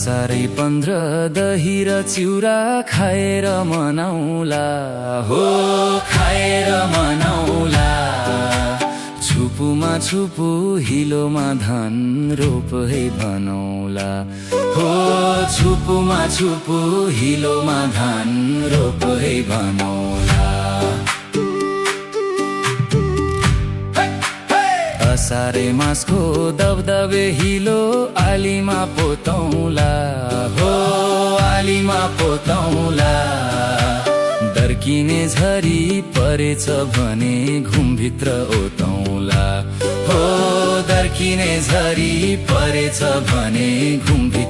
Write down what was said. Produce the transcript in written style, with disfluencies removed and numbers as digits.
असारै 15 दही र चिउरा खाएर मनाउला हो, खाएर मनाउला। छुपुमा छुपु हिलोमा धान रोप है भनौला हो, छुपुमा छुपु हिलोमा धान रोप है भनौला। असारे मासको दबदबे हिलो आलीमा पोतौला हो, आलीमा पोतौला। दर्किने झरी परेछ भने घुमभित्र ओतौला हो, दर्किने झरी परेछ भने घुमभित्र